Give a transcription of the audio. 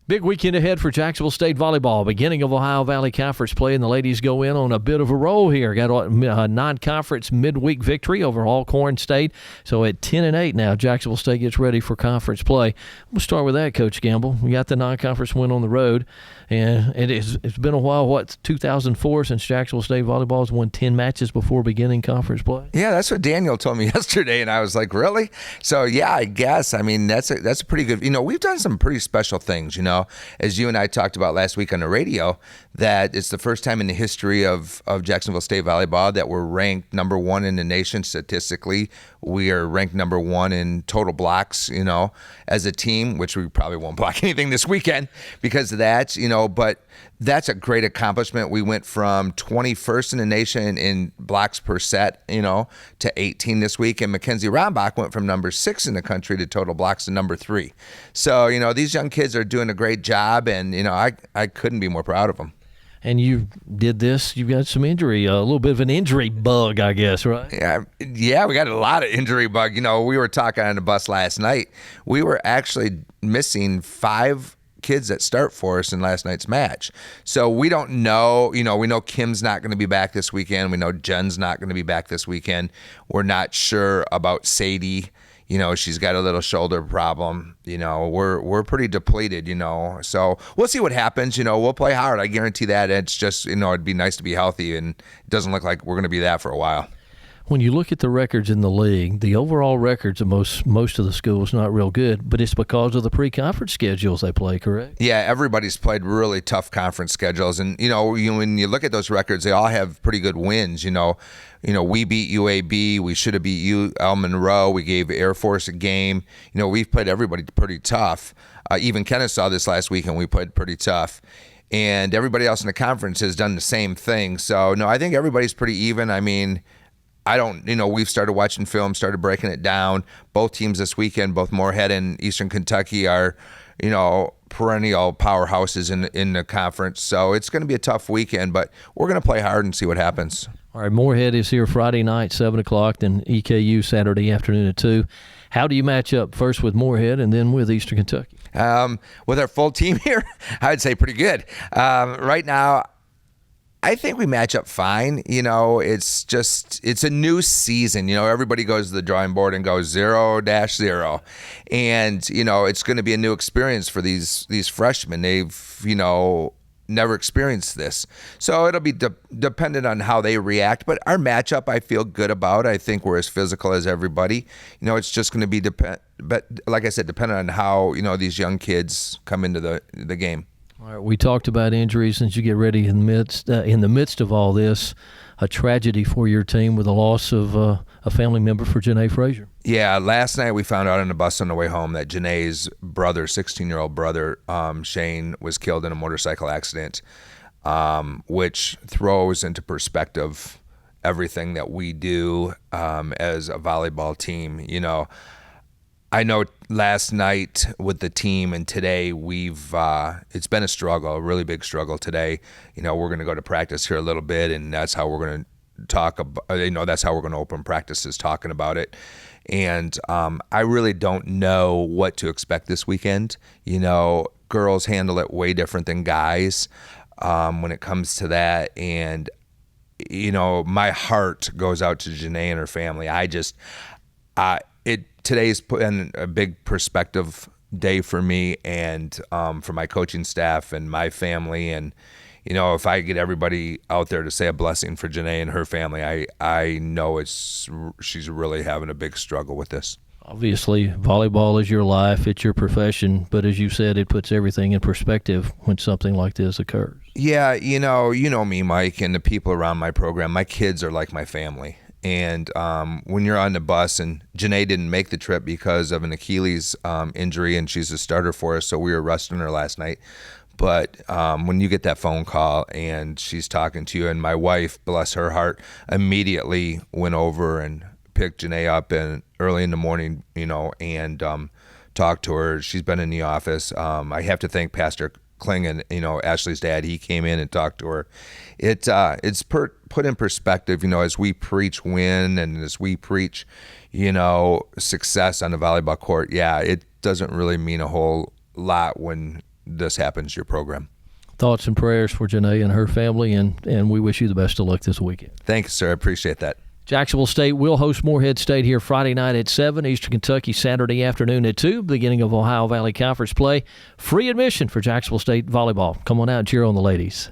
Big weekend ahead for Jacksonville State Volleyball. Beginning of Ohio Valley Conference play, and the ladies go in on a bit of a roll here. Got a non-conference midweek victory over Alcorn State. So at 10-8 now, Jacksonville State gets ready for conference play. We'll start with that, Coach Gamble. We got the non-conference win on the road, and it's been a while, 2004 since Jacksonville State Volleyball has won 10 matches before beginning conference play? Yeah, that's what Daniel told me yesterday, and I was like, really? So, yeah, I guess. I mean, that's a pretty good, we've done some pretty special things, as you and I talked about last week on the radio, that it's the first time in the history of Jacksonville State Volleyball that we're ranked number one in the nation statistically. We are ranked number one in total blocks, as a team, which we probably won't block anything this weekend because of that, but that's a great accomplishment. We went from 21st in the nation in blocks per set, to 18 this week. And Mackenzie Rombach went from number 6 in the country to total blocks to number 3. So, these young kids are doing a great job, and, I couldn't be more proud of them. And you did this, you got some injury, a little bit of an injury bug, I guess, right? Yeah, we got a lot of injury bug. We were talking on the bus last night. We were actually missing 5 kids that start for us in last night's match. So we don't know, we know Kim's not going to be back this weekend. We know Jen's not going to be back this weekend. We're not sure about Sadie. She's got a little shoulder problem. We're pretty depleted, So we'll see what happens. We'll play hard. I guarantee that. It's just, it'd be nice to be healthy, and it doesn't look like we're going to be that for a while. When you look at the records in the league, the overall records of most of the schools not real good, but it's because of the pre-conference schedules they play, correct? Yeah, everybody's played really tough conference schedules, and when you look at those records, they all have pretty good wins. We beat UAB, we should have beat El Monroe, we gave Air Force a game. We've played everybody pretty tough. Even Kennesaw this last weekend, we played pretty tough. And everybody else in the conference has done the same thing. So, no, I think everybody's pretty even. I mean, we've started watching film, started breaking it down. Both teams this weekend, both Morehead and Eastern Kentucky are, perennial powerhouses in the conference. So it's going to be a tough weekend, but we're going to play hard and see what happens. All right, Morehead is here Friday night, 7 o'clock, then EKU Saturday afternoon at 2. How do you match up first with Morehead and then with Eastern Kentucky? With our full team here, I would say pretty good. Right now, I think we match up fine. It's a new season. Everybody goes to the drawing board and goes 0-0. And, it's going to be a new experience for these freshmen. They've, never experienced this. So it'll be dependent on how they react. But our matchup, I feel good about. I think we're as physical as everybody. It's just going to be, but like I said, dependent on how, these young kids come into the game. All right, we talked about injuries as you get ready in the midst of all this. A tragedy for your team with the loss of a family member for Janae Frazier. Yeah, last night we found out on the bus on the way home that Janae's brother, 16-year-old brother, Shane, was killed in a motorcycle accident, which throws into perspective everything that we do as a volleyball team. I know last night with the team and today it's been a struggle, a really big struggle today. We're going to go to practice here a little bit, and that's how we're going to talk about, that's how we're going to open practices talking about it. And I really don't know what to expect this weekend. Girls handle it way different than guys when it comes to that. And, my heart goes out to Janae and her family. Today's put in a big perspective day for me and for my coaching staff and my family. And, if I get everybody out there to say a blessing for Janae and her family, I know she's really having a big struggle with this. Obviously, volleyball is your life, it's your profession, but as you said, it puts everything in perspective when something like this occurs. Yeah, you know me, Mike, and the people around my program. My kids are like my family. And when you're on the bus, and Janae didn't make the trip because of an Achilles injury, and she's a starter for us, so we were resting her last night. But when you get that phone call and she's talking to you, and my wife, bless her heart, immediately went over and picked Janae up early in the morning, and talked to her. She's been in the office. I have to thank Pastor Klingon, Ashley's dad. He came in and talked to her. It's put in perspective, as we preach win and as we preach, success on the volleyball court. Yeah, it doesn't really mean a whole lot when this happens to your program. Thoughts and prayers for Janae and her family, and we wish you the best of luck this weekend. Thank you, sir. I appreciate that. Jacksonville State will host Morehead State here Friday night at 7, Eastern Kentucky Saturday afternoon at 2, beginning of Ohio Valley Conference play. Free admission for Jacksonville State volleyball. Come on out and cheer on the ladies.